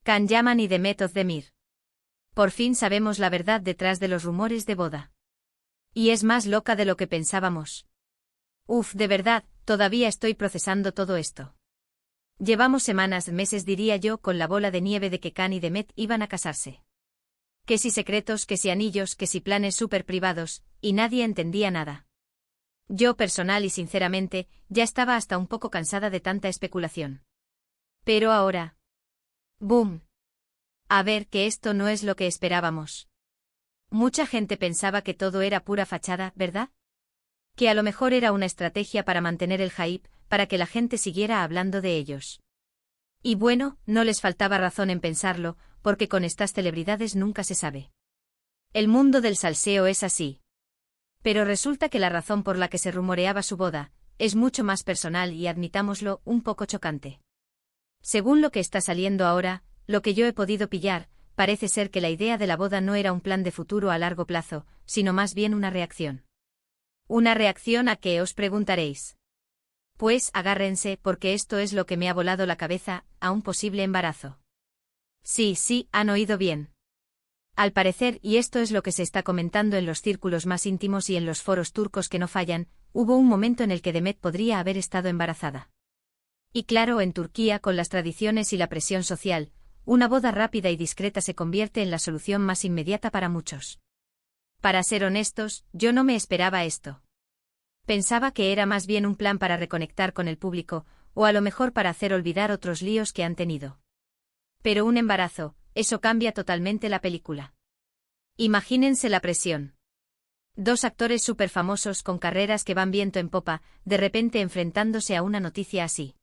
Can Yaman y Demet Özdemir. Por fin sabemos la verdad detrás de los rumores de boda. Y es más loca de lo que pensábamos. Uf, de verdad, todavía estoy procesando todo esto. Llevamos semanas, meses diría yo, con la bola de nieve de que Can y Demet iban a casarse. Que si secretos, que si anillos, que si planes súper privados, y nadie entendía nada. Yo personal y sinceramente, ya estaba hasta un poco cansada de tanta especulación. Pero ahora... ¡Boom! A ver, que esto no es lo que esperábamos. Mucha gente pensaba que todo era pura fachada, ¿verdad? Que a lo mejor era una estrategia para mantener el hype, para que la gente siguiera hablando de ellos. Y bueno, no les faltaba razón en pensarlo, porque con estas celebridades nunca se sabe. El mundo del salseo es así. Pero resulta que la razón por la que se rumoreaba su boda es mucho más personal y, admitámoslo, un poco chocante. Según lo que está saliendo ahora, lo que yo he podido pillar, parece ser que la idea de la boda no era un plan de futuro a largo plazo, sino más bien una reacción. ¿Una reacción a qué, os preguntaréis? Pues agárrense, porque esto es lo que me ha volado la cabeza, a un posible embarazo. Sí, han oído bien. Al parecer, y esto es lo que se está comentando en los círculos más íntimos y en los foros turcos que no fallan, hubo un momento en el que Demet podría haber estado embarazada. Y claro, en Turquía, con las tradiciones y la presión social, una boda rápida y discreta se convierte en la solución más inmediata para muchos. Para ser honestos, yo no me esperaba esto. Pensaba que era más bien un plan para reconectar con el público, o a lo mejor para hacer olvidar otros líos que han tenido. Pero un embarazo, eso cambia totalmente la película. Imagínense la presión. 2 actores superfamosos con carreras que van viento en popa, de repente enfrentándose a una noticia así.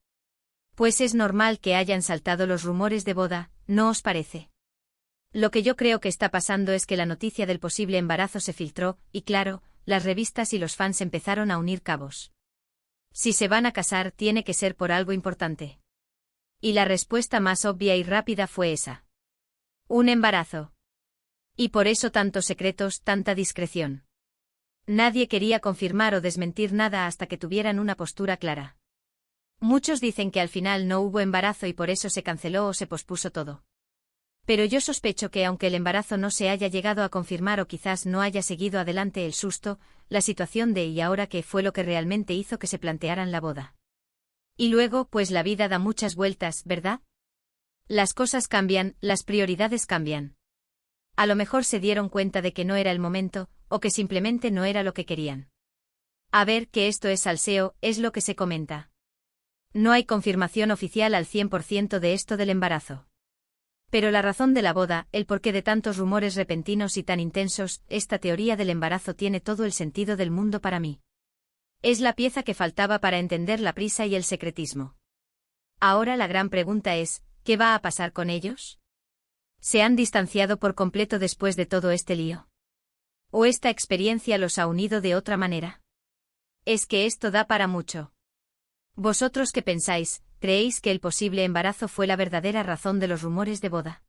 Pues es normal que hayan saltado los rumores de boda, ¿no os parece? Lo que yo creo que está pasando es que la noticia del posible embarazo se filtró, y claro, las revistas y los fans empezaron a unir cabos. Si se van a casar, tiene que ser por algo importante. Y la respuesta más obvia y rápida fue esa. Un embarazo. Y por eso tantos secretos, tanta discreción. Nadie quería confirmar o desmentir nada hasta que tuvieran una postura clara. Muchos dicen que al final no hubo embarazo y por eso se canceló o se pospuso todo. Pero yo sospecho que aunque el embarazo no se haya llegado a confirmar o quizás no haya seguido adelante el susto, la situación de ¿y ahora qué fue lo que realmente hizo que se plantearan la boda? Y luego, pues la vida da muchas vueltas, ¿verdad? Las cosas cambian, las prioridades cambian. A lo mejor se dieron cuenta de que no era el momento, o que simplemente no era lo que querían. A ver, que esto es salseo, es lo que se comenta. No hay confirmación oficial al 100% de esto del embarazo. Pero la razón de la boda, el porqué de tantos rumores repentinos y tan intensos, esta teoría del embarazo tiene todo el sentido del mundo para mí. Es la pieza que faltaba para entender la prisa y el secretismo. Ahora la gran pregunta es, ¿qué va a pasar con ellos? ¿Se han distanciado por completo después de todo este lío? ¿O esta experiencia los ha unido de otra manera? Es que esto da para mucho. ¿Vosotros qué pensáis? ¿Creéis que el posible embarazo fue la verdadera razón de los rumores de boda?